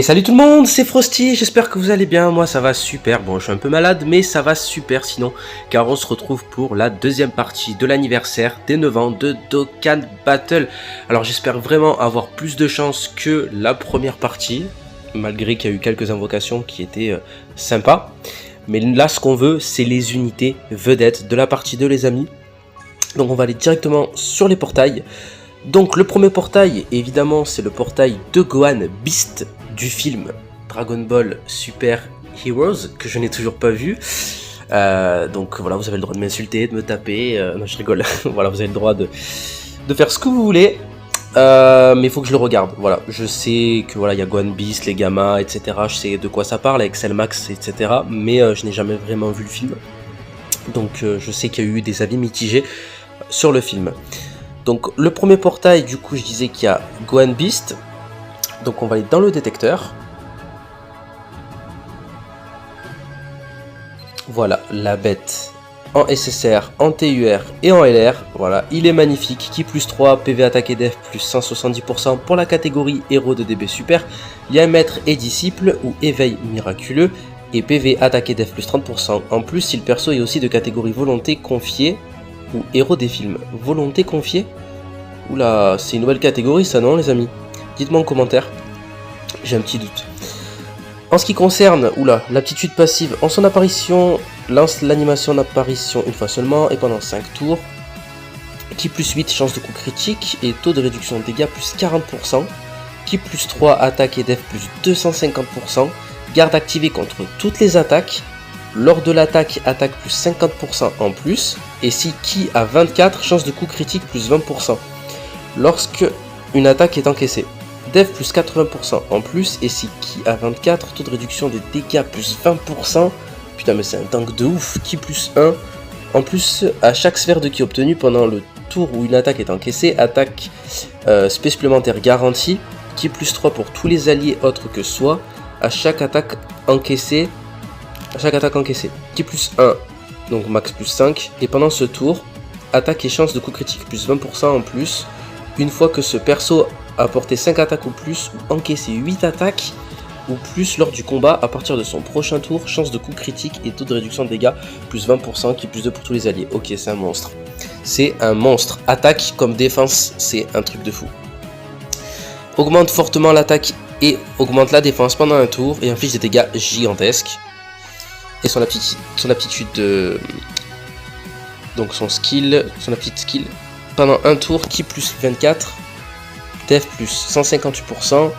Salut tout le monde, c'est Frosty, j'espère que vous allez bien, moi ça va super, bon je suis un peu malade mais ça va super sinon, car on se retrouve pour la deuxième partie de l'anniversaire des 9 ans de Dokkan Battle. Alors j'espère vraiment avoir plus de chance que la première partie, malgré qu'il y a eu quelques invocations qui étaient sympas. Mais là ce qu'on veut c'est les unités vedettes de la partie 2 les amis. Donc on va aller directement sur les portails. Donc le premier portail évidemment c'est le portail de Gohan Beast du film Dragon Ball Super Heroes que je n'ai toujours pas vu. Donc voilà, vous avez le droit de m'insulter, de me taper, non je rigole, voilà vous avez le droit de faire ce que vous voulez, mais il faut que je le regarde. Voilà, je sais que voilà il y a Gohan Beast, les gammas, etc. Je sais de quoi ça parle avec Cell Max, etc. Mais je n'ai jamais vraiment vu le film, donc je sais qu'il y a eu des avis mitigés sur le film. Donc le premier portail, du coup je disais qu'il y a Gohan Beast. Donc on va aller dans le détecteur. Voilà la bête en SSR, en TUR et en LR. Voilà, il est magnifique. Ki plus 3, PV attaque et def plus 170% pour la catégorie héros de DB Super. Il y a un maître et disciple ou éveil miraculeux. Et PV attaque et def plus 30%. En plus, si le perso est aussi de catégorie volonté confiée ou héros des films. Volonté confiée? Oula, c'est une nouvelle catégorie ça non les amis? Dites-moi en commentaire, j'ai un petit doute. En ce qui concerne l'aptitude passive, en son apparition, lance l'animation d'apparition une fois seulement et pendant 5 tours. Ki plus 8, chance de coup critique et taux de réduction de dégâts plus 40%. Ki plus 3, attaque et def plus 250%. Garde activée contre toutes les attaques. Lors de l'attaque, attaque plus 50% en plus. Et si Ki a 24, chance de coup critique plus 20%. Lorsque une attaque est encaissée. Def plus 80% en plus, et si Ki a 24, taux de réduction des dégâts plus 20%. Putain mais c'est un tank de ouf. Ki plus 1. En plus, à chaque sphère de Ki obtenue pendant le tour où une attaque est encaissée, attaque spé supplémentaire garantie. Ki plus 3 pour tous les alliés autres que soi. À chaque attaque encaissée. Ki plus 1, donc max plus 5. Et pendant ce tour, attaque et chance de coup critique plus 20% en plus. Une fois que ce perso a porté 5 attaques ou plus, ou encaissé 8 attaques ou plus lors du combat, à partir de son prochain tour, chance de coup critique et taux de réduction de dégâts plus 20%, qui plus 2 pour tous les alliés. Ok, c'est un monstre. C'est un monstre. Attaque comme défense, c'est un truc de fou. Augmente fortement l'attaque et augmente la défense pendant un tour et inflige des dégâts gigantesques. Et son aptitude de... Donc son aptitude skill. Pendant un tour, Ki plus 24, def plus 158%,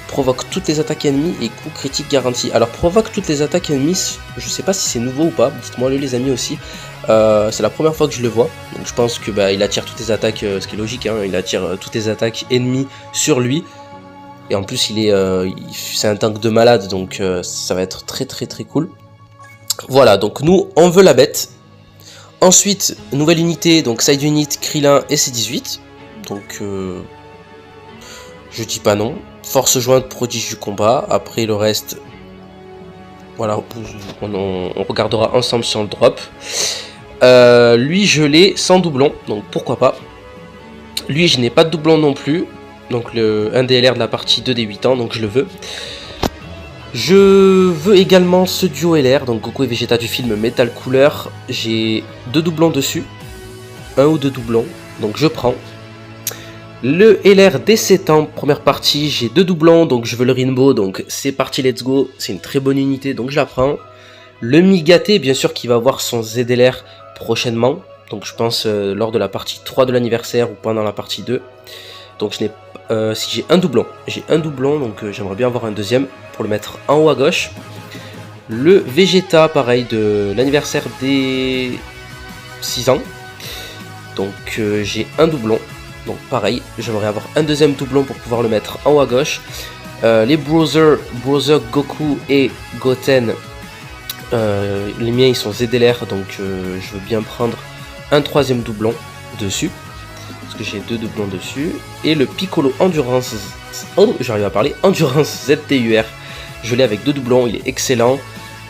provoque toutes les attaques ennemies et coup critique garanti. Alors provoque toutes les attaques ennemies, je sais pas si c'est nouveau ou pas, dites-moi les amis aussi. C'est la première fois que je le vois, donc je pense que il attire toutes les attaques, ce qui est logique, hein, il attire toutes les attaques ennemies sur lui. Et en plus c'est un tank de malade, donc ça va être très cool. Voilà, donc nous on veut la bête. Ensuite, nouvelle unité, donc side unit, Krillin et C18. Donc, je dis pas non. Force jointe, prodige du combat. Après le reste, voilà, on regardera ensemble sur le drop. Lui, je l'ai sans doublon, donc pourquoi pas. Lui, je n'ai pas de doublon non plus. Donc, un DLR de la partie 2 des 8 ans, donc je le veux. Je veux également ce duo LR, donc Goku et Vegeta du film Metal Couleur. J'ai 2 doublons dessus, 1 ou 2 doublons, donc je prends. Le LR des 7 ans, première partie, j'ai 2 doublons, donc je veux le Rainbow, donc c'est parti, let's go. C'est une très bonne unité, donc je la prends. Le Migaté, bien sûr, qui va avoir son ZLR prochainement, donc je pense lors de la partie 3 de l'anniversaire ou pendant la partie 2. Donc je n'ai si j'ai un doublon, donc j'aimerais bien avoir un deuxième pour le mettre en haut à gauche. Le Vegeta, pareil, de l'anniversaire des 6 ans. Donc j'ai un doublon, donc pareil, j'aimerais avoir un deuxième doublon pour pouvoir le mettre en haut à gauche. Les Brother Goku et Goten, les miens ils sont ZLR, donc je veux bien prendre un troisième doublon dessus. Parce que j'ai 2 doublons dessus. Et le Piccolo Endurance, j'arrive à parler, Endurance ZTUR. Je l'ai avec 2 doublons, il est excellent.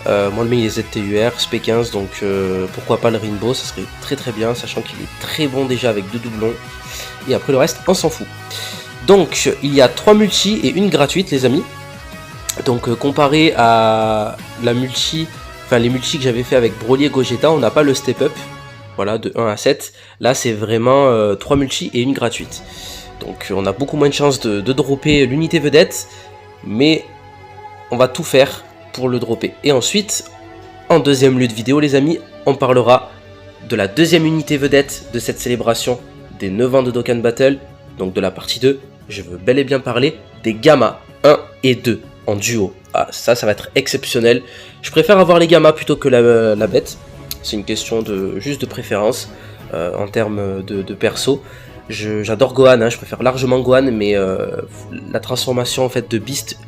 Moi le mien il est ZTUR, SP15, donc pourquoi pas le Rainbow, ça serait très bien, sachant qu'il est très bon déjà avec 2 doublons. Et après le reste, on s'en fout. Donc il y a 3 multi et une gratuite les amis. Donc comparé à la multi, enfin les multis que j'avais fait avec Broly et Gogeta, on n'a pas le step up, voilà, de 1 à 7. Là c'est vraiment 3 multis et une gratuite. Donc on a beaucoup moins de chances de dropper l'unité vedette, mais on va tout faire pour le dropper. Et ensuite, en deuxième lutte vidéo les amis, on parlera de la deuxième unité vedette de cette célébration des 9 ans de Dokkan Battle, donc de la partie 2. Je veux bel et bien parler des Gamma 1 et 2 en duo. Ah, ça va être exceptionnel. Je préfère avoir les Gamma plutôt que la bête. C'est une question juste de préférence en termes de perso. J'adore Gohan, hein, je préfère largement Gohan, mais la transformation en fait de Beast,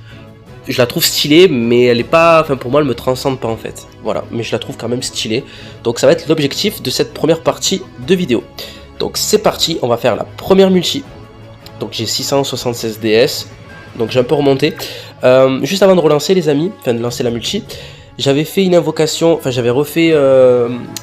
je la trouve stylée, mais elle est pas, enfin pour moi elle me transcende pas en fait. Voilà, mais je la trouve quand même stylée. Donc ça va être l'objectif de cette première partie de vidéo. Donc c'est parti, on va faire la première multi. Donc j'ai 676 DS, donc j'ai un peu remonté. Juste avant de relancer les amis, enfin de lancer la multi, j'avais fait une invocation, enfin j'avais refait,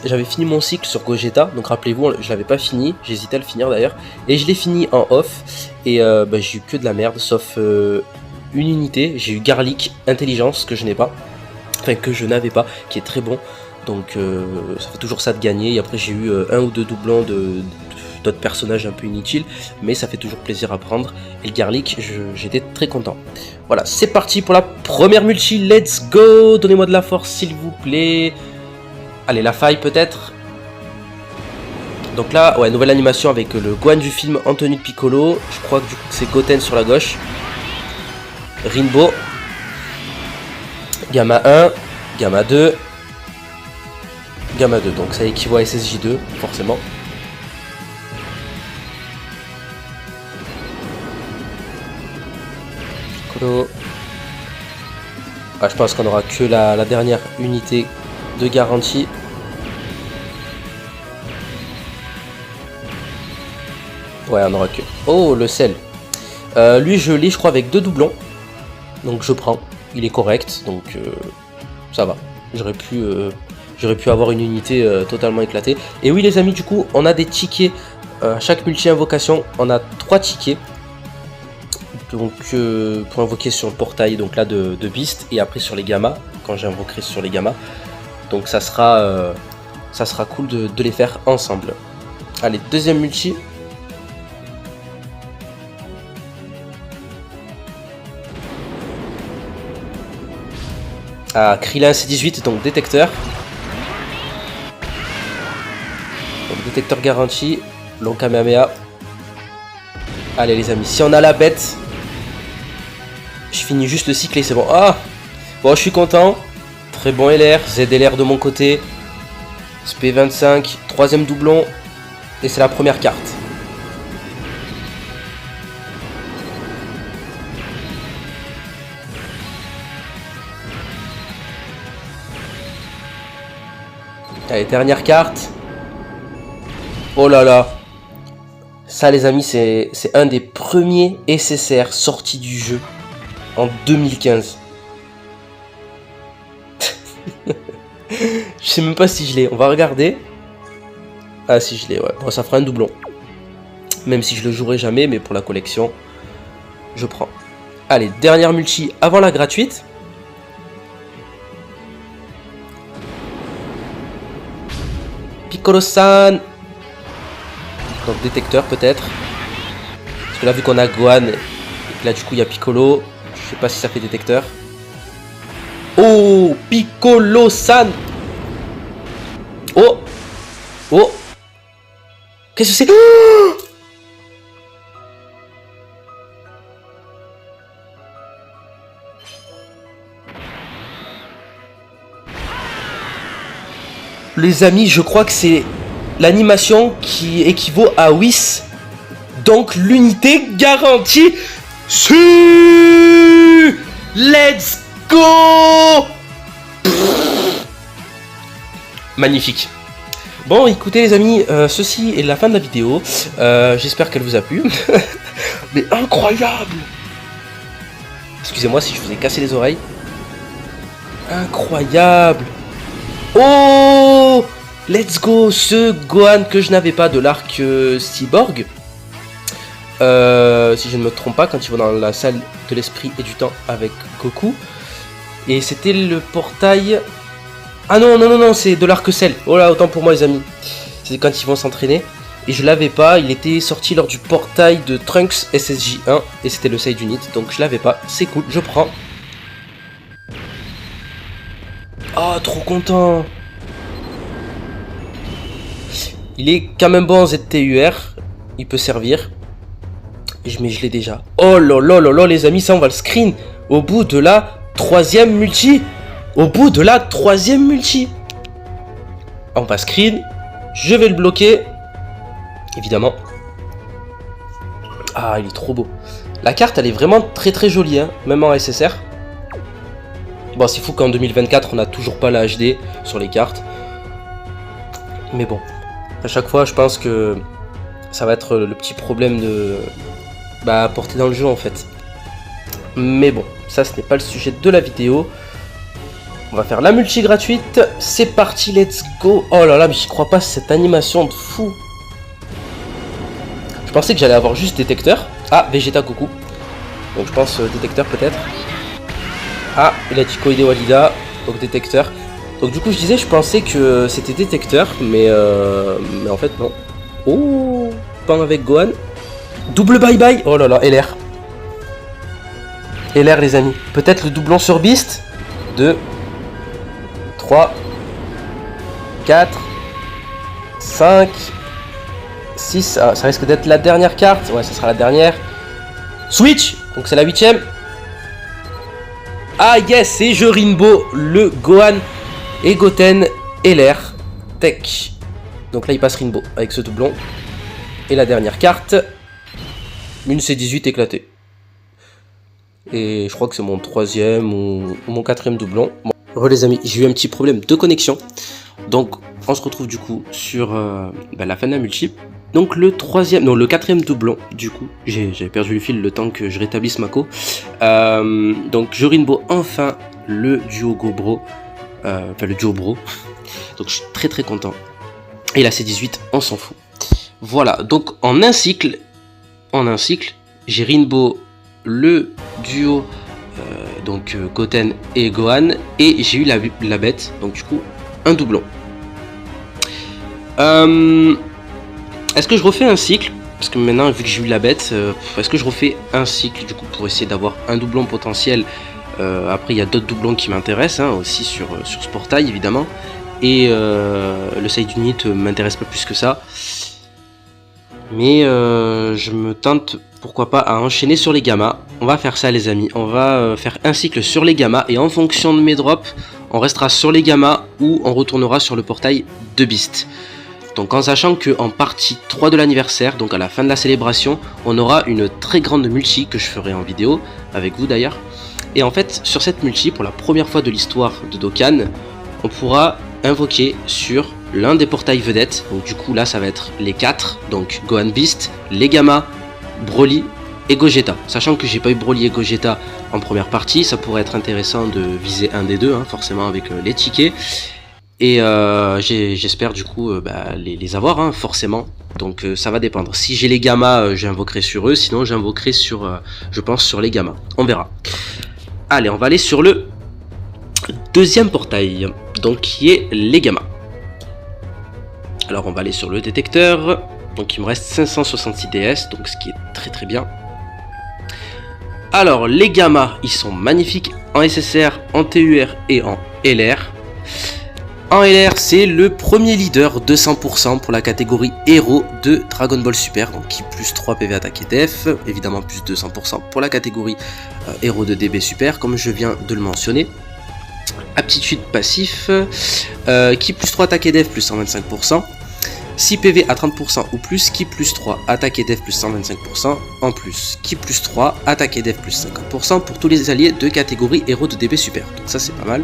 j'avais fini mon cycle sur Gogeta, donc rappelez-vous, je l'avais pas fini, j'hésitais à le finir d'ailleurs, et je l'ai fini en off, et j'ai eu que de la merde, sauf une unité, j'ai eu Garlic Intelligence, que je n'ai pas, enfin que je n'avais pas, qui est très bon, donc ça fait toujours ça de gagner, et après j'ai eu un ou deux doublons d'autres personnages un peu inutiles, mais ça fait toujours plaisir à prendre, et le Garlic, j'étais très content. Voilà, c'est parti pour la première multi, let's go. Donnez-moi de la force s'il vous plaît. Allez, la faille peut-être. Donc là, ouais, nouvelle animation avec le Gohan du film en tenue de Piccolo. Je crois que du coup c'est Goten sur la gauche. Rinbo. Gamma 1, Gamma 2. Gamma 2, donc ça équivaut à SSJ2, forcément. Ah, je pense qu'on aura que la dernière unité de garantie. Ouais, on aura que... Oh, le sel. Lui, je l'ai, je crois, avec 2 doublons. Donc, je prends. Il est correct, donc ça va. J'aurais pu avoir une unité totalement éclatée. Et oui, les amis, du coup, on a des tickets. À chaque multi-invocation, on a 3 tickets. Donc pour invoquer sur le portail donc là de Beast et après sur les Gamma quand j'invoquerai sur les Gamma, donc ça sera cool de les faire ensemble. Allez, deuxième multi. Ah, Krillin C18, donc détecteur. Donc détecteur garanti, long Kamehameha. Allez les amis, si on a la bête, je finis juste le cycle et c'est bon. Ah, bon, je suis content. Très bon LR, ZLR de mon côté. SP25, troisième doublon. Et c'est la première carte. Allez, dernière carte. Oh là là. Ça les amis, c'est un des premiers SSR sortis du jeu. En 2015. Je sais même pas si je l'ai. On va regarder. Ah si je l'ai, ouais. Bon, ça fera un doublon. Même si je le jouerai jamais, mais pour la collection, je prends. Allez, dernière multi avant la gratuite. Piccolo-san. Donc détecteur peut-être. Parce que là vu qu'on a Gohan, et que là du coup il y a Piccolo. Je sais pas si ça fait détecteur. Oh, Piccolo-san. Oh. Oh. Qu'est-ce que c'est? Oh, les amis, je crois que c'est l'animation qui équivaut à Whis. Donc l'unité garantie. Si, let's go. Magnifique. Bon, écoutez les amis, ceci est la fin de la vidéo. J'espère qu'elle vous a plu. Mais incroyable. Excusez-moi si je vous ai cassé les oreilles. Incroyable. Oh, let's go. Ce Gohan que je n'avais pas de l'arc Cyborg. si je ne me trompe pas, quand ils vont dans la salle de l'esprit et du temps avec Goku. Et c'était le portail... Ah non, non, non, non, c'est de l'Arc-Ciel. Oh là, autant pour moi les amis. C'est quand ils vont s'entraîner. Et je l'avais pas, il était sorti lors du portail de Trunks SSJ1. Et c'était le Side Unit, donc je l'avais pas. C'est cool, je prends. Oh, trop content. Il est quand même bon en ZTUR. Il peut servir. Mais je l'ai déjà. Oh là là là là les amis, ça on va le screen. Au bout de la 3e multi. Au bout de la 3e multi. On va screen. Je vais le bloquer. Évidemment. Ah, il est trop beau. La carte, elle est vraiment très très jolie, hein, même en SSR. Bon, c'est fou qu'en 2024, on n'a toujours pas la HD sur les cartes. Mais bon. À chaque fois, je pense que ça va être le petit problème de... apporter dans le jeu, en fait. Mais bon, ça, ce n'est pas le sujet de la vidéo. On va faire la multi gratuite. C'est parti, let's go. Oh là là, mais j'y crois pas, cette animation de fou. Je pensais que j'allais avoir juste détecteur. Ah, Vegeta Goku. Donc je pense détecteur peut-être. Ah, il a dit Koide Walida. Donc détecteur. Donc du coup je disais, je pensais que c'était détecteur. Mais en fait non. Oh, pan avec Gohan. Double bye bye. Oh là là, LR. LR les amis. Peut-être le doublon sur Beast. 2, 3, 4, 5, 6. Ah, ça risque d'être la dernière carte. Ouais, ça sera la dernière. Switch. Donc c'est la 8ème. Ah yes, et je Rinbo le Gohan et Goten LR Tech. Donc là il passe Rinbo avec ce doublon. Et la dernière carte, une C18 éclatée. Et je crois que c'est mon 3e ou mon 4e doublon. Bon. Re les amis, j'ai eu un petit problème de connexion. Donc on se retrouve du coup sur la fin de la multi. Donc le 4e doublon du coup. J'avais perdu le fil le temps que je rétablisse Mako. Donc je Rinbo enfin le duo Gobro. Enfin le duo Bro. Donc je suis très très content. Et la C18 on s'en fout. Voilà, donc en un cycle, j'ai Rinbo le duo Goten et Gohan, et j'ai eu la bête, donc du coup un doublon. Est-ce que je refais un cycle? Parce que maintenant vu que j'ai eu la bête, est-ce que je refais un cycle du coup pour essayer d'avoir un doublon potentiel? Après il y a d'autres doublons qui m'intéressent hein, aussi sur ce portail évidemment. Et le side unit m'intéresse pas plus que ça. Mais je me tente, pourquoi pas, à enchaîner sur les gammas. On va faire ça les amis, on va faire un cycle sur les gammas. Et en fonction de mes drops, on restera sur les gammas ou on retournera sur le portail de Beast. Donc en sachant qu'en partie 3 de l'anniversaire, donc à la fin de la célébration, on aura une très grande multi que je ferai en vidéo, avec vous d'ailleurs. Et en fait, sur cette multi, pour la première fois de l'histoire de Dokkan, on pourra invoquer sur l'un des portails vedettes. Donc du coup là ça va être les 4, donc Gohan Beast, les Gamma, Broly et Gogeta. Sachant que j'ai pas eu Broly et Gogeta en première partie, ça pourrait être intéressant de viser un des deux, hein, forcément avec les tickets. Et j'espère du coup les avoir, hein, forcément. Donc ça va dépendre. Si j'ai les Gamma, j'invoquerai sur eux, sinon j'invoquerai sur, je pense, sur les Gamma. On verra. Allez, on va aller sur le deuxième portail, donc qui est les Gamma. Alors on va aller sur le détecteur, donc il me reste 566 DS, donc ce qui est très très bien. Alors les Gamma, ils sont magnifiques en SSR, en TUR et en LR. En LR, c'est le premier leader de 100% pour la catégorie héros de Dragon Ball Super, donc qui plus 3 PV attaque et def, évidemment plus 200% pour la catégorie héros de DB Super, comme je viens de le mentionner. Aptitude passif, qui plus 3 attaque et def plus 125%, 6 PV à 30% ou plus, qui plus 3 attaque et def plus 125% en plus, qui plus 3 attaque et def plus 50% pour tous les alliés de catégorie héros de DB Super, donc ça c'est pas mal.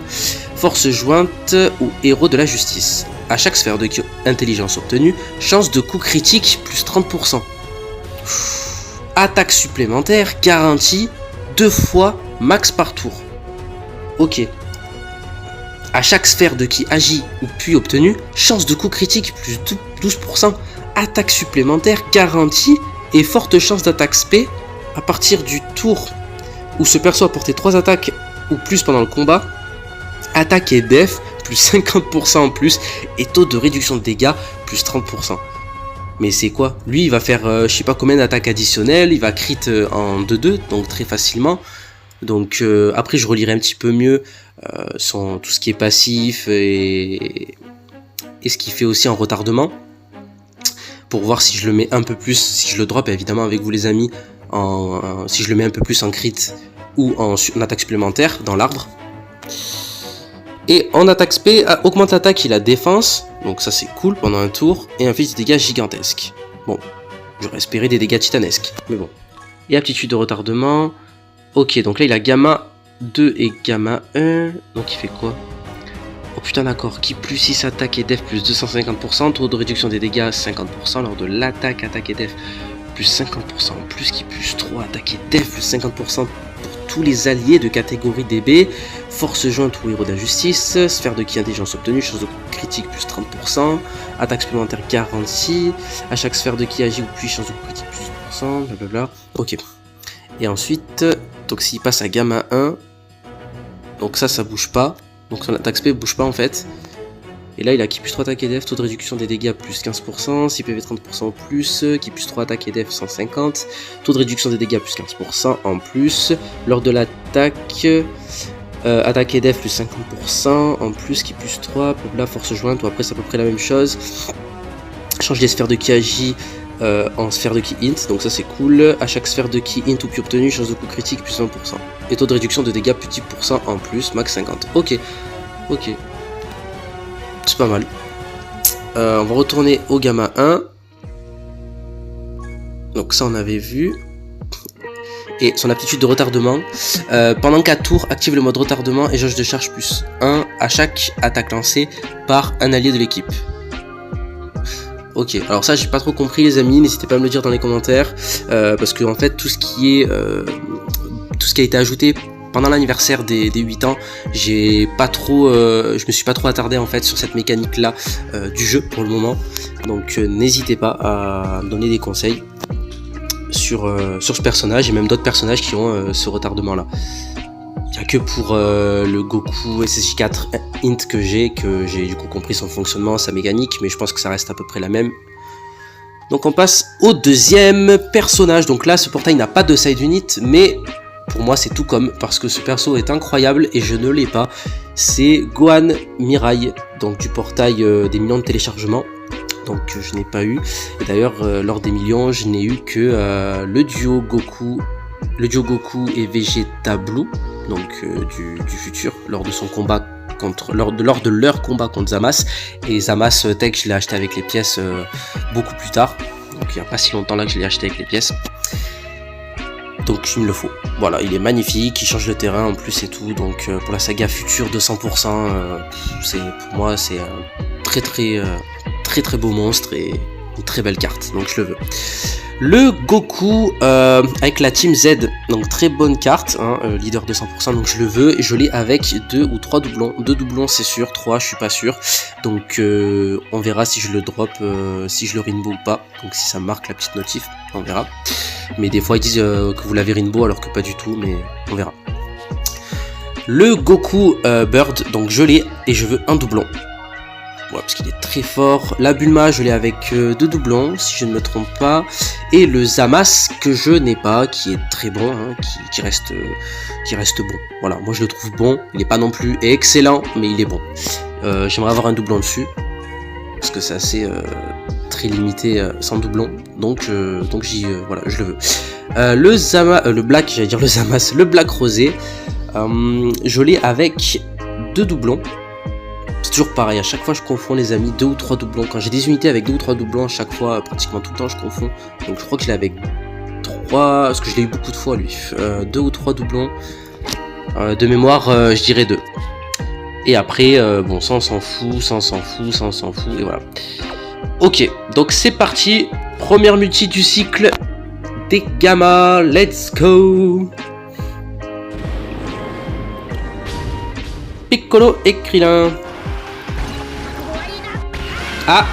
Force jointe ou héros de la justice, à chaque sphère de intelligence obtenue, chance de coup critique plus 30%. Attaque supplémentaire garantie 2 fois max par tour. Ok. À chaque sphère de qui agit ou puis obtenu, chance de coup critique plus 12%, attaque supplémentaire garantie Et forte chance d'attaque spé à partir du tour où ce perso a porté 3 attaques ou plus pendant le combat. Attaque et def plus 50% en plus et taux de réduction de dégâts plus 30%. Mais c'est quoi? Lui il va faire je sais pas combien d'attaques additionnelles, il va crit en 2-2 donc très facilement. Donc après je relirai un petit peu mieux tout ce qui est passif et ce qu'il fait aussi en retardement. Pour voir si je le mets un peu plus, si je le drop évidemment avec vous les amis, si je le mets un peu plus en crit ou en attaque supplémentaire dans l'arbre. Et en attaque spé, augmente l'attaque et la défense, donc ça c'est cool pendant un tour, et inflige des dégâts gigantesques. Bon, j'aurais espéré des dégâts titanesques, mais bon. Et aptitude de retardement, ok, donc là il a gamma 2 et gamma 1, donc il fait quoi? Oh putain d'accord, qui plus 6 attaque et def plus 250%, taux de réduction des dégâts 50% lors de l'attaque, attaque et def plus 50%, plus qui plus 3 attaque et def plus 50% pour tous les alliés de catégorie DB, force jointe ou héros de la justice, sphère de ki intelligence obtenue, chance de critique plus 30%, attaque supplémentaire garantie, à chaque sphère de ki agit ou puis chance de critique plus 10%, blablabla, ok. Et ensuite, donc s'il passe à gamma 1, donc ça bouge pas. Donc son attaque spé bouge pas en fait. Et là il a ki plus 3 attaque et def, taux de réduction des dégâts plus 15%, 6 PV 30% en plus, ki plus 3 attaque et def 150, taux de réduction des dégâts plus 15% en plus, lors de l'attaque, attaque et def plus 50% en plus, ki plus 3, la force jointe, ou après c'est à peu près la même chose. Change les sphères de ki agit en sphère de ki int, donc ça c'est cool. À chaque sphère de ki int ou puis obtenue, chance de coup critique plus 20%. Et taux de réduction de dégâts plus 10% en plus, max 50. Ok, ok. C'est pas mal. On va retourner au gamma 1. Donc ça on avait vu. Et son aptitude de retardement. Pendant 4 tours, active le mode retardement et jauge de charge plus 1 à chaque attaque lancée par un allié de l'équipe. Ok, alors ça j'ai pas trop compris les amis, n'hésitez pas à me le dire dans les commentaires, parce que en fait tout ce qui a été ajouté pendant l'anniversaire des 8 ans, je me suis pas trop attardé en fait sur cette mécanique là du jeu pour le moment, donc n'hésitez pas à me donner des conseils sur ce personnage et même d'autres personnages qui ont ce retardement là. Il n'y a que pour le Goku SSJ4 Int que j'ai du coup compris son fonctionnement, sa mécanique, mais je pense que ça reste à peu près la même. Donc on passe au deuxième personnage. Donc là ce portail n'a pas de side unit, mais pour moi c'est tout comme, parce que ce perso est incroyable et je ne l'ai pas. C'est Gohan Mirai, donc du portail des millions de téléchargements. Donc je n'ai pas eu. Et d'ailleurs lors des millions je n'ai eu que le duo Goku et Vegeta Blue, donc du futur, lors de son combat lors de leur combat contre Zamasu. Et Zamasu Tech je l'ai acheté avec les pièces beaucoup plus tard, donc il n'y a pas si longtemps là que je l'ai acheté avec les pièces, donc il me le faut. Voilà, il est magnifique, il change le terrain en plus et tout, donc pour la saga future 200%, pour moi c'est un très beau monstre et une très belle carte, donc je le veux. Le Goku avec la team Z, donc très bonne carte, hein, leader 200%, donc je le veux, et je l'ai avec 2 ou 3 doublons, 2 doublons c'est sûr, 3 je suis pas sûr, donc on verra si je le drop, si je le rainbow ou pas, donc si ça marque la petite notif, on verra, mais des fois ils disent que vous l'avez rainbow alors que pas du tout, mais on verra. Le Goku Bird, donc je l'ai, et je veux un doublon. Ouais, parce qu'il est très fort. La Bulma, je l'ai avec 2 doublons, si je ne me trompe pas. Et le Zamasu, que je n'ai pas, qui est très bon, hein, qui reste bon. Voilà, moi je le trouve bon. Il n'est pas non plus excellent, mais il est bon. J'aimerais avoir un doublon dessus, parce que c'est assez très limité sans doublon. Donc voilà, je le veux. Le Black, j'allais dire le Zamasu, le Black Rosé, je l'ai avec 2 doublons. C'est toujours pareil, à chaque fois je confonds les amis, 2 ou 3 doublons. Quand j'ai des unités avec 2 ou 3 doublons, à chaque fois, pratiquement tout le temps je confonds. Donc je crois que je l'ai avec 3, parce que je l'ai eu beaucoup de fois lui. 2 ou 3 doublons. De mémoire, je dirais 2. Et après, bon, ça on s'en fout, et voilà. Ok, donc c'est parti. Première multi du cycle des gamma, let's go. Piccolo et Krillin. Ah,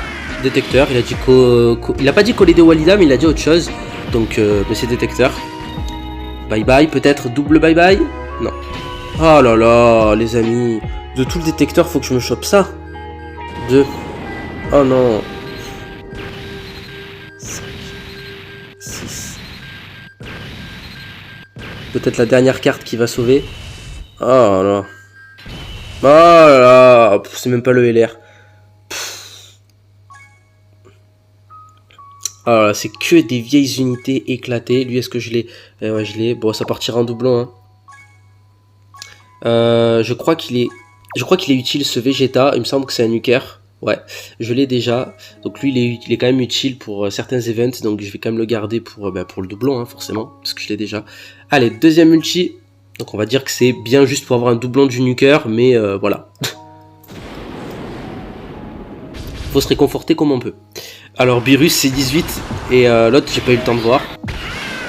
détecteur, il a dit il a pas dit Collider Walida, mais il a dit autre chose. Donc mais c'est détecteur. Bye bye, peut-être double bye bye. Non. Oh là là, les amis. De tout le détecteur, faut que je me chope ça. 2. Oh non. 5. 6. Peut-être la dernière carte qui va sauver. Oh là là. Oh là là. C'est même pas le LR. Oh là là, c'est que des vieilles unités éclatées. Lui, est-ce que je l'ai? Ouais, je l'ai. Bon, ça partira en doublon. Hein. Je crois qu'il est utile ce Vegeta. Il me semble que c'est un nuker. Ouais, je l'ai déjà. Donc lui, il est quand même utile pour certains events. Donc je vais quand même le garder pour le doublon, hein, forcément, parce que je l'ai déjà. Allez, deuxième multi. Donc on va dire que c'est bien juste pour avoir un doublon du nuker, mais voilà. Faut se réconforter comme on peut. Alors Beerus c'est 18 et l'autre j'ai pas eu le temps de voir.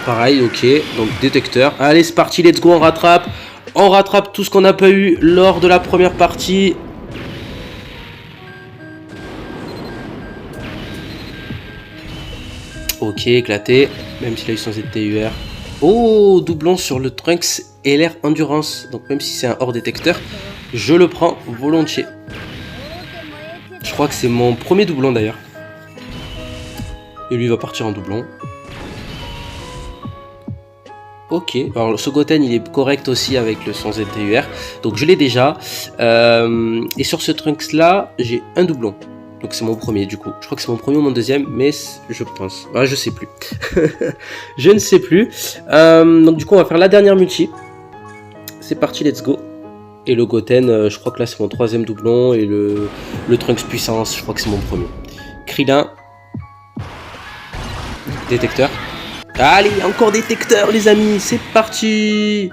Pareil, ok, donc détecteur. Allez, c'est parti, let's go, on rattrape. On rattrape tout ce qu'on n'a pas eu lors de la première partie. Ok, éclaté, même s'il a eu son ZTUR. Oh, doublon sur le Trunks et l'air Endurance. Donc même si c'est un hors détecteur, je le prends volontiers. Je crois que c'est mon premier doublon d'ailleurs. Et lui va partir en doublon. Ok, alors ce Goten il est correct aussi avec son ZTUR. Donc je l'ai déjà. Et sur ce Trunks là, j'ai un doublon. Donc c'est mon premier du coup. Je crois que c'est mon premier ou mon deuxième, mais je pense. Ah, je sais plus. Je ne sais plus. Donc du coup on va faire la dernière multi. C'est parti, let's go. Et le Goten, je crois que là c'est mon troisième doublon. Et le Trunks puissance, je crois que c'est mon premier. Krillin. Détecteur. Allez, encore détecteur les amis, c'est parti.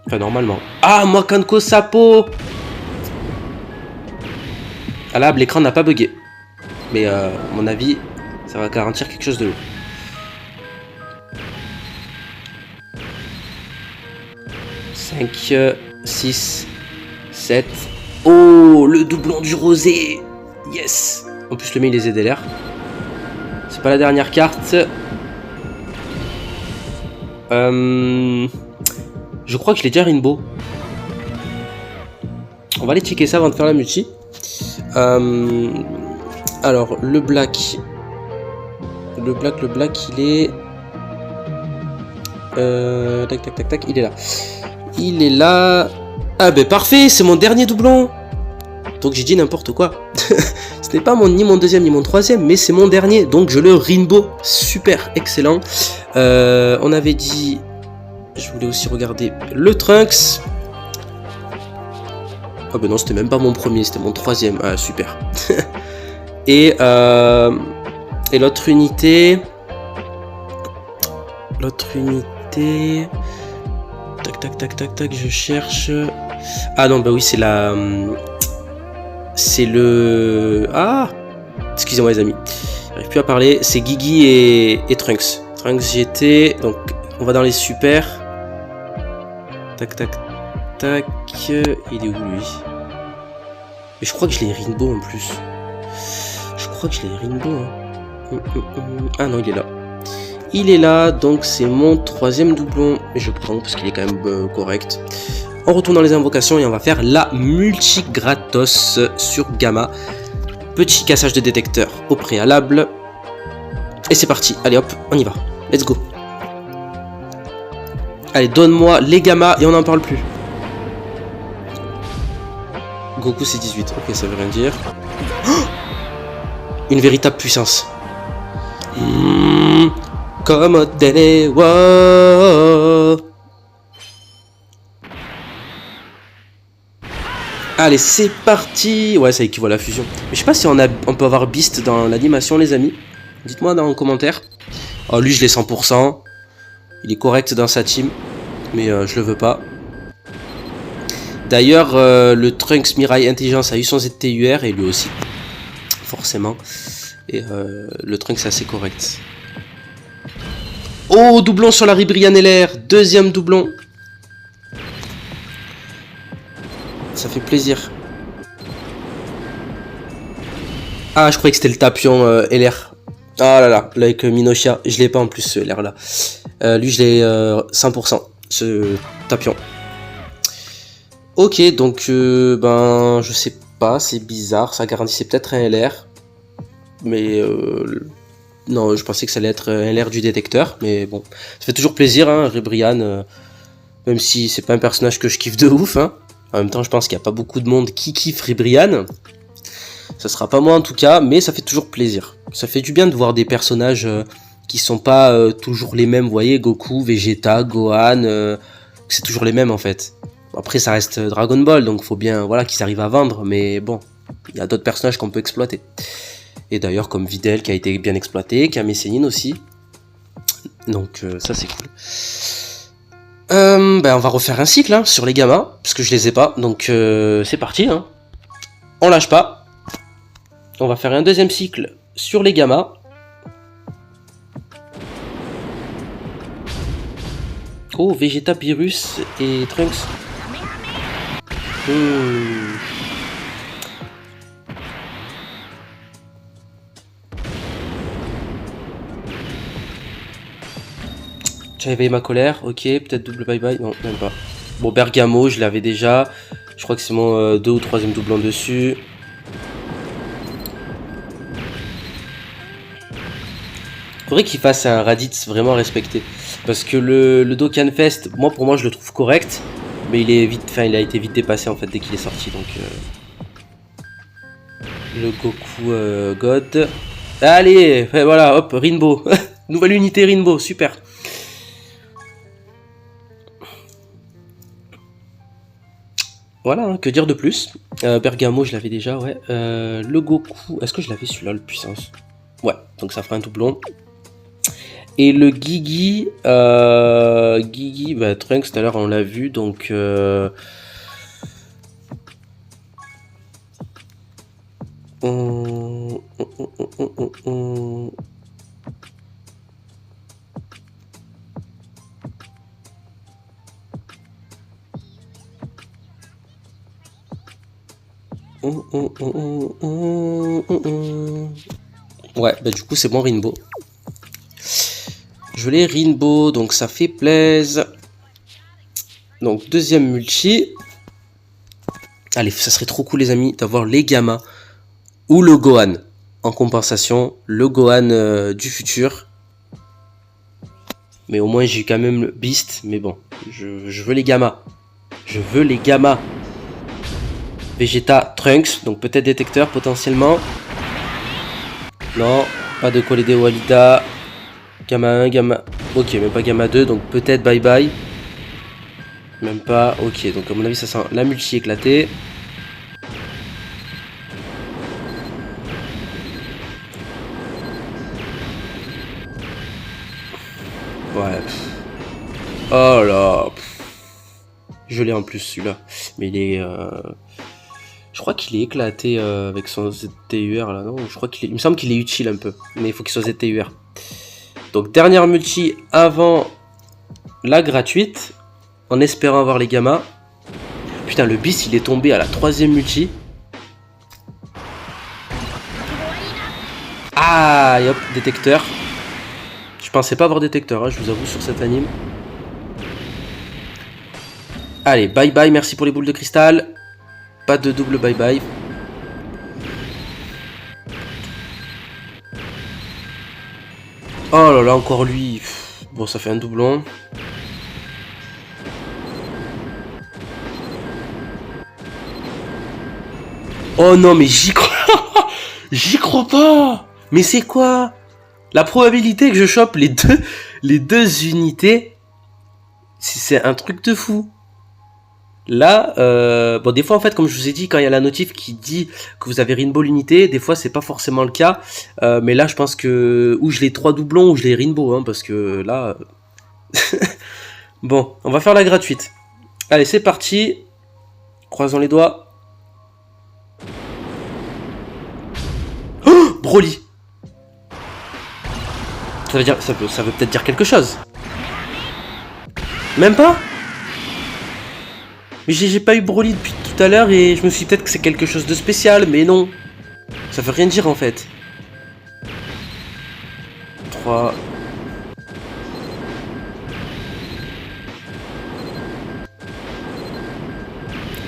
Enfin normalement. Ah, Makanko Sapo. Ah là, l'écran n'a pas bugué. Mais à mon avis, ça va garantir quelque chose de lourd. « 5, 6, 7... Oh, le doublon du rosé. Yes. En plus, le mec, il les ZLR. C'est pas la dernière carte. Je crois que je l'ai déjà Rainbow. On va aller checker ça avant de faire la multi. Alors le black, il est tac, il est là. Ah ben parfait, c'est mon dernier doublon. Donc j'ai dit n'importe quoi. Ce n'est pas ni mon deuxième ni mon troisième, mais c'est mon dernier, donc je le Rainbow. Super, excellent. On avait dit, je voulais aussi regarder le Trunks. Ah ben non, c'était même pas mon premier, c'était mon troisième. Ah super. Et l'autre unité. Tac, je cherche. Ah non, bah oui, c'est la. C'est le. Ah, excusez-moi les amis. J'arrive plus à parler. C'est Gigi et Trunks. Trunks GT. Donc on va dans les super. Tac. Il est où lui? Mais je crois que je l'ai Rainbow en plus. Hein. Ah non, il est là. Il est là, donc c'est mon troisième doublon. Et je prends parce qu'il est quand même correct. On retourne dans les invocations et on va faire la multi gratos sur Gamma. Petit cassage de détecteur au préalable. Et c'est parti. Allez hop, on y va. Let's go. Allez, donne-moi les Gamma et on n'en parle plus. Goku c'est 18, ok, ça veut rien dire. Oh, une véritable puissance. Comme Denewa. Allez, c'est parti. Ouais, ça équivaut à la fusion. Mais je sais pas si on peut avoir Beast dans l'animation, les amis. Dites-moi dans les commentaires. Oh, lui, je l'ai 100%. Il est correct dans sa team. Mais je le veux pas. D'ailleurs, le Trunks Mirai Intelligence a eu son ZTUR et lui aussi. Forcément. Et le Trunks c'est assez correct. Oh, doublon sur la Ribrianne LR. Deuxième doublon. Ça fait plaisir. Ah, je croyais que c'était le Tapion LR. Ah là là, là avec Minoshia, je l'ai pas en plus l'air là. Lui je l'ai 100%, ce tapion. Ok, donc ben je sais pas, c'est bizarre, ça garantissait peut-être un LR. Mais non, je pensais que ça allait être un LR du détecteur, mais bon. Ça fait toujours plaisir, hein, Ribrianne, même si c'est pas un personnage que je kiffe de ouf, hein. En même temps, je pense qu'il n'y a pas beaucoup de monde qui kiffe Ribrianne. Ça sera pas moi en tout cas, mais ça fait toujours plaisir. Ça fait du bien de voir des personnages qui sont pas toujours les mêmes, vous voyez, Goku, Vegeta, Gohan, c'est toujours les mêmes en fait. Après ça reste Dragon Ball, donc faut bien voilà, qu'ils arrivent à vendre, mais bon, il y a d'autres personnages qu'on peut exploiter. Et d'ailleurs comme Videl qui a été bien exploité, Kame Sennin aussi. Donc ça c'est cool. Ben on va refaire un cycle hein, sur les gamins, parce que je les ai pas, donc c'est parti. Hein. On lâche pas. On va faire un deuxième cycle sur les gammas. Oh, Vegeta, Beerus et Trunks. J'avais éveillé ma colère, ok, peut-être double bye bye, non, même pas. Bon, Bergamo, je l'avais déjà. Je crois que c'est mon 2 ou 3e doublon dessus. Faudrait qu'il fasse un Raditz vraiment respecté. Parce que le Dokkan Fest, pour moi je le trouve correct. Mais il est vite, enfin il a été vite dépassé en fait dès qu'il est sorti. Donc le Goku God. Allez, voilà, hop, Rinbo. Nouvelle unité Rinbo, super. Voilà, hein, que dire de plus. Bergamo, je l'avais déjà, ouais. Le Goku, est-ce que je l'avais celui-là, le puissance? Ouais, donc ça fera un doublon. Et le Gigi, bah, Trunks, tout à l'heure on l'a vu, donc... Ouais, bah du coup c'est bon Rinbo. Je l'ai Rinbo, donc ça fait plaise. Donc deuxième multi. Allez, ça serait trop cool les amis d'avoir les gammas ou le Gohan. En compensation, le Gohan du futur. Mais au moins j'ai quand même le Beast. Mais bon, je veux les gammas. Je veux les gammas. Vegeta, Trunks, donc peut-être détecteur potentiellement. Non, pas de Kolédé Walida. Gamma 1, Gamma... Ok, même pas Gamma 2, donc peut-être bye bye. Même pas, ok, donc à mon avis ça sent la multi éclatée. Ouais. Oh là. Je l'ai en plus celui-là. Mais il est... Je crois qu'il est éclaté avec son ZTUR là, non? Je crois qu'il est... Il me semble qu'il est utile un peu. Mais il faut qu'il soit ZTUR. Donc dernière multi avant la gratuite. En espérant avoir les gammas. Putain, le bis il est tombé à la 3e multi. Ah, et hop, détecteur. Je pensais pas avoir détecteur, hein, je vous avoue, sur cet anime. Allez, bye bye, merci pour les boules de cristal. Pas de double bye bye. Oh là là, encore lui. Bon, ça fait un doublon. Oh non, mais j'y crois. J'y crois pas. Mais c'est quoi? La probabilité que je chope les deux unités, c'est un truc de fou. Là, bon, des fois, en fait, comme je vous ai dit, quand il y a la notif qui dit que vous avez Rinbo l'unité, des fois, c'est pas forcément le cas. Mais là, je pense que ou je l'ai 3 doublons ou je l'ai Rinbo, hein, parce que là... Bon, on va faire la gratuite. Allez, c'est parti. Croisons les doigts. Oh, Broly. Ça veut dire, ça veut peut-être dire quelque chose. Même pas? Mais j'ai pas eu Broly depuis tout à l'heure et je me suis dit peut-être que c'est quelque chose de spécial, mais non. Ça veut rien dire en fait. 3.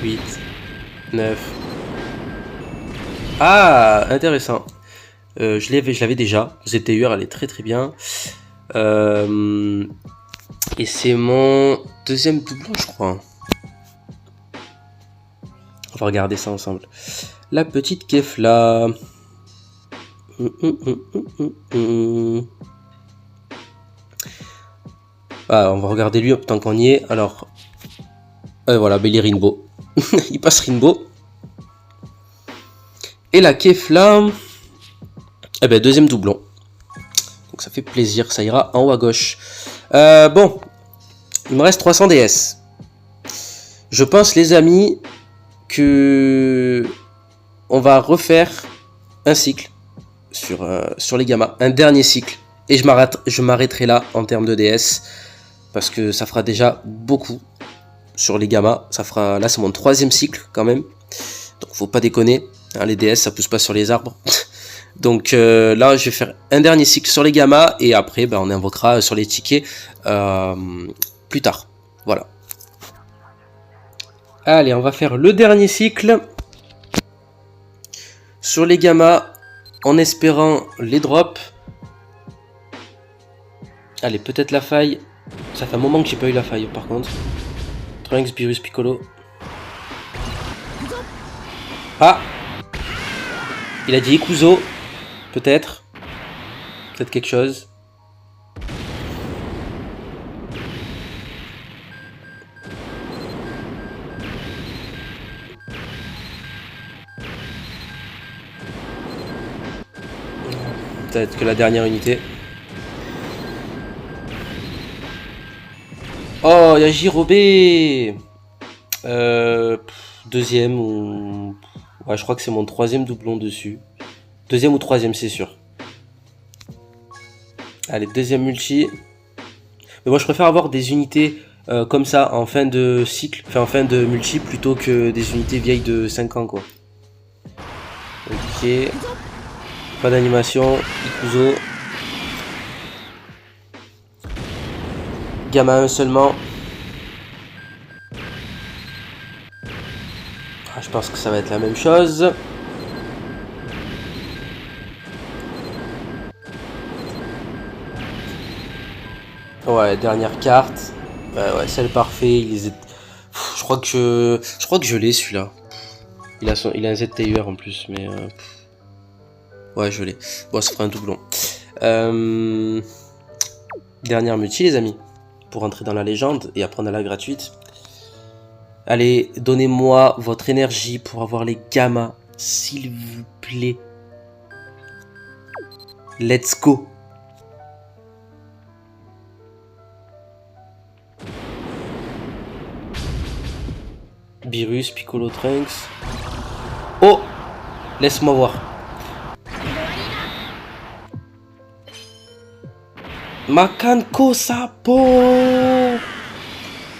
« 8, 9. Ah, intéressant. Je l'avais déjà. ZTUR, elle est très très bien. Et c'est mon deuxième doublon, je crois. On va regarder ça ensemble. La petite Kefla. Ah, on va regarder lui tant qu'on y est. Alors, voilà, il est Rinbo. Il passe Rinbo. Et la Kefla, eh ben, deuxième doublon. Donc ça fait plaisir, ça ira en haut à gauche. Bon, il me reste 300 DS. Je pense, les amis, que on va refaire un cycle sur les gammas, un dernier cycle. Et je m'arrêterai là en termes de DS, parce que ça fera déjà beaucoup sur les gammas. Ça fera, là c'est mon 3e cycle quand même, donc faut pas déconner, hein, les DS ça pousse pas sur les arbres. Donc là je vais faire un dernier cycle sur les gammas, et après on invoquera sur les tickets plus tard. Voilà. Allez, on va faire le dernier cycle sur les gammas, en espérant les drops. Allez, peut-être la faille. Ça fait un moment que j'ai pas eu la faille par contre. Trunks, Beerus, Piccolo. Ah, il a dit Ikuzo. Peut-être. Peut-être quelque chose. Peut-être que la dernière unité. Oh, il y a Jirobé. Deuxième ou... Ouais, je crois que c'est mon 3e doublon dessus. 2e ou 3e, c'est sûr. Allez, 2e multi. Mais moi, je préfère avoir des unités comme ça en fin de cycle, enfin en fin de multi, plutôt que des unités vieilles de 5 ans, quoi. Ok. Pas d'animation. Ikuzo. Gamma 1 seulement. Ah, je pense que ça va être la même chose. Ouais, dernière carte. Ouais, c'est le parfait. Je crois que je l'ai celui-là. Il a un ZTUR en plus, mais ouais, je l'ai. Bon, ça fera un doublon. Dernière multi, les amis, pour entrer dans la légende et apprendre à la gratuite. Allez, donnez-moi votre énergie pour avoir les gammas, s'il vous plaît. Let's go. Beerus, Piccolo, Trunks. Oh, laisse-moi voir. Makanko Sapo.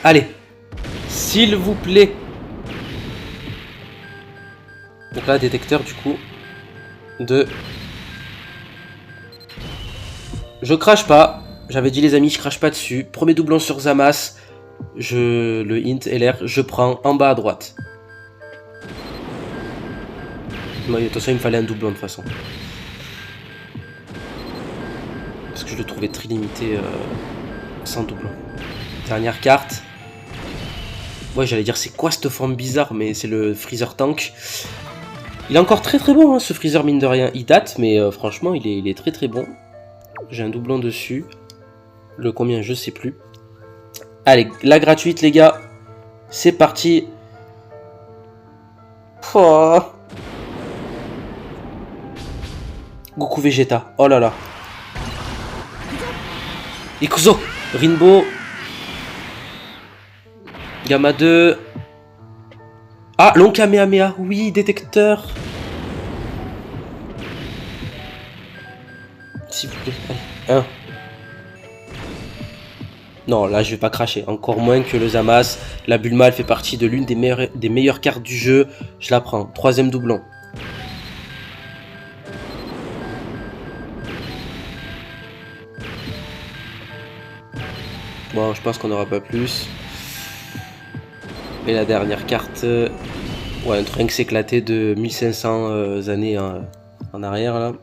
Allez, s'il vous plaît. Donc là, détecteur du coup de... Je crache pas. J'avais dit les amis, je crache pas dessus. Premier doublon sur Zamasu. Le int LR, je prends en bas à droite. De toute façon, il me fallait un doublon de toute façon. Parce que je le trouvais très limité sans doublon. Dernière carte. Ouais, j'allais dire c'est quoi cette forme bizarre, mais c'est le Freezer Tank. Il est encore très très bon, hein, ce Freezer, mine de rien. Il date, mais franchement, il est très très bon. J'ai un doublon dessus. Le combien, je sais plus. Allez, la gratuite, les gars. C'est parti. Oh. Goku Vegeta. Oh là là. Ikuzo. Rinbo. Gamma 2. Ah, long Kamehameha. Oui, détecteur. S'il vous plaît. Allez, 1. Non, là, je vais pas cracher. Encore moins que le Zamasu. La Bulma, elle fait partie de l'une des meilleures cartes du jeu. Je la prends. 3e doublon. Bon, je pense qu'on n'aura pas plus. Et la dernière carte, ouais, un Trunks éclaté de 1500 années en arrière là.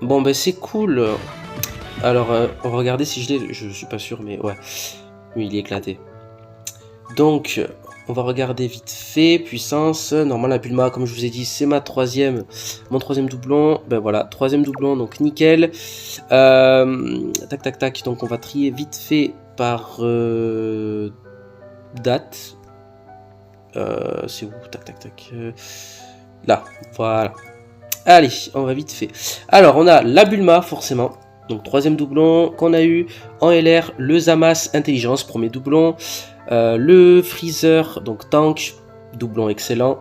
Bon, ben c'est cool. Alors, on va regarder si je l'ai. Je suis pas sûr, mais ouais. Oui, il est éclaté. Donc, on va regarder vite fait. Puissance. Normalement, la Bulma, comme je vous ai dit, c'est mon troisième doublon. Ben voilà, troisième doublon, donc nickel. Tac, tac, tac. Donc, on va trier vite fait par date. C'est où? Tac, tac, tac. Là, voilà. Allez, on va vite fait. Alors, on a la Bulma, forcément. Donc, troisième doublon qu'on a eu. En LR, le Zamasu Intelligence, premier doublon. Le Freezer, donc tank, doublon excellent.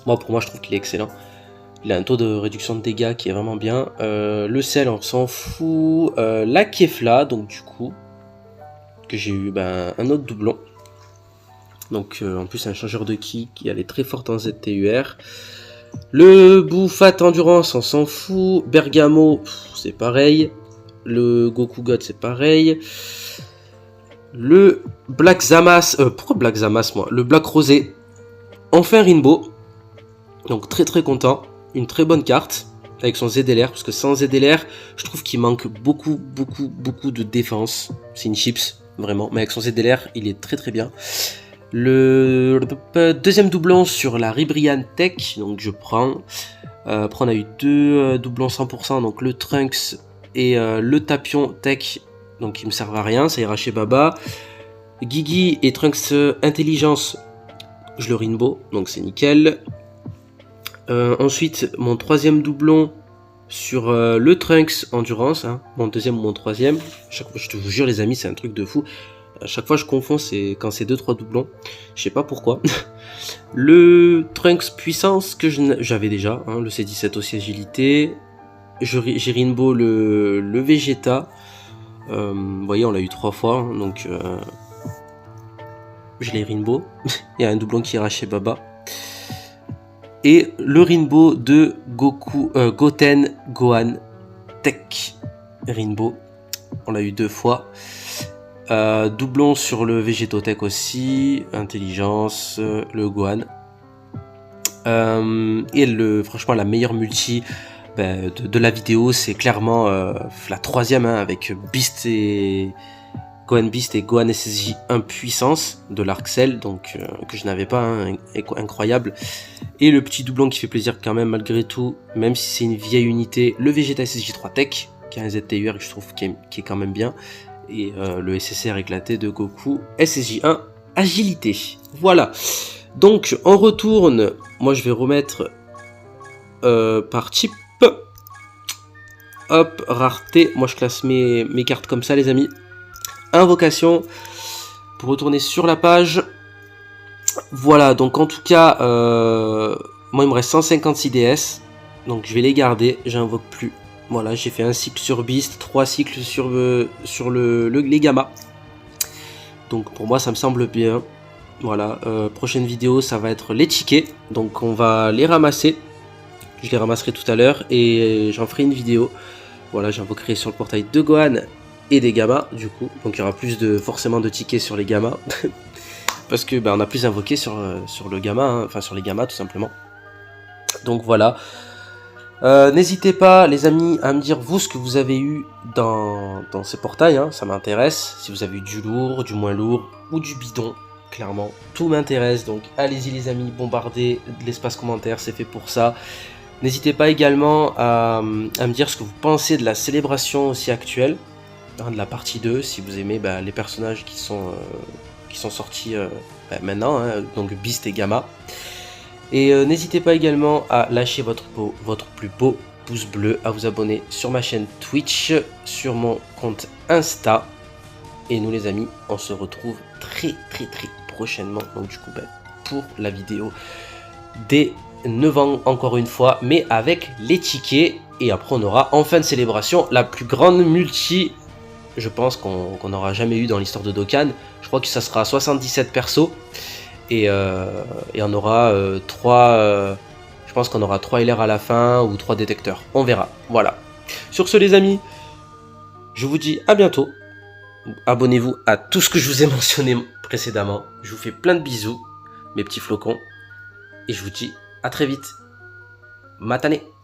Moi, pour moi, je trouve qu'il est excellent. Il a un taux de réduction de dégâts qui est vraiment bien. Le Cell, on s'en fout. La Kefla, donc du coup, que j'ai eu un autre doublon. Donc, en plus, un changeur de ki qui allait très fort en ZTUR. Le Bouffat Endurance, on s'en fout. Bergamo, c'est pareil. Le Goku God, c'est pareil. Le Black Zamasu, pourquoi Black Zamasu moi? Le Black Rosé. Enfin Rinbo. Donc très très content. Une très bonne carte. Avec son ZLR. Parce que sans ZLR, je trouve qu'il manque beaucoup de défense. C'est une chips, vraiment. Mais avec son ZLR, il est très très bien. Le deuxième doublon sur la Ribrian Tech. Donc je prends. Après on a eu deux doublons 100%. Donc le Trunks et le Tapion Tech. Donc il me servent à rien, ça ira chez Baba. Gigi et Trunks Intelligence, je le Rinbo, donc c'est nickel. Ensuite, mon troisième doublon sur le Trunks Endurance, hein, mon deuxième ou mon troisième. Chaque fois, je te jure les amis, c'est un truc de fou. À chaque fois je confonds quand c'est 2-3 doublons. Je sais pas pourquoi. Le Trunks Puissance que j'avais déjà, hein, le C17 aussi agilité. J'ai Rinbo le Vegeta. Vous voyez, on l'a eu 3 fois, hein, donc je l'ai Rinbo. Il y a un doublon qui ira chez Baba. Et le Rinbo de Goten Gohan Tech. Rinbo, on l'a eu 2 fois. Doublon sur le Végétotech aussi, Intelligence, le Gohan. Et franchement, la meilleure multi de la vidéo, c'est clairement la troisième, hein, avec Beast et Gohan Beast et Gohan SSJ 1 puissance de l'Arc Cell, donc que je n'avais pas, hein, incroyable. Et le petit doublon qui fait plaisir quand même malgré tout, même si c'est une vieille unité, le Vegeta SSJ 3 Tech, qui a un ZTUR que je trouve qui est quand même bien, et le SSR éclaté de Goku SSJ 1 agilité. Voilà. Donc on retourne. Moi je vais remettre par type. Hop, rareté. Moi je classe mes cartes comme ça les amis. Invocation. Pour retourner sur la page. Voilà, donc en tout cas, moi il me reste 156 DS. Donc je vais les garder, j'invoque plus. Voilà, j'ai fait un cycle sur Beast, 3 cycles sur les Gamma. Donc pour moi ça me semble bien. Voilà, prochaine vidéo ça va être les tickets. Donc on va les ramasser. Je les ramasserai tout à l'heure et j'en ferai une vidéo. Voilà, j'invoquerai sur le portail de Gohan et des Gamma du coup. Donc il y aura plus forcément de tickets sur les Gamma. Parce que on a plus invoqué sur le Gamma, hein, enfin sur les Gamma tout simplement. Donc voilà. N'hésitez pas les amis à me dire vous ce que vous avez eu dans ces portails, hein, ça m'intéresse. Si vous avez eu du lourd, du moins lourd ou du bidon, clairement tout m'intéresse. Donc allez-y les amis, bombardez l'espace commentaire, c'est fait pour ça. N'hésitez pas également à me dire ce que vous pensez de la célébration aussi actuelle, hein, de la partie 2, si vous aimez les personnages qui sont sortis maintenant, hein, donc Beast et Gamma. Et n'hésitez pas également à lâcher votre plus beau pouce bleu, à vous abonner sur ma chaîne Twitch, sur mon compte Insta. Et nous les amis, on se retrouve très prochainement, donc du coup pour la vidéo des 9 ans encore une fois, mais avec les tickets. Et après on aura en fin de célébration la plus grande multi, je pense qu'on n'aura jamais eu dans l'histoire de Dokkan. Je crois que ça sera 77 persos. Et on aura 3, je pense qu'on aura 3 LR à la fin ou 3 détecteurs. On verra. Voilà. Sur ce les amis, Je vous dis à bientôt. Abonnez-vous à tout ce que je vous ai mentionné précédemment. Je vous fais plein de bisous, mes petits flocons. Et je vous dis à très vite. Matane.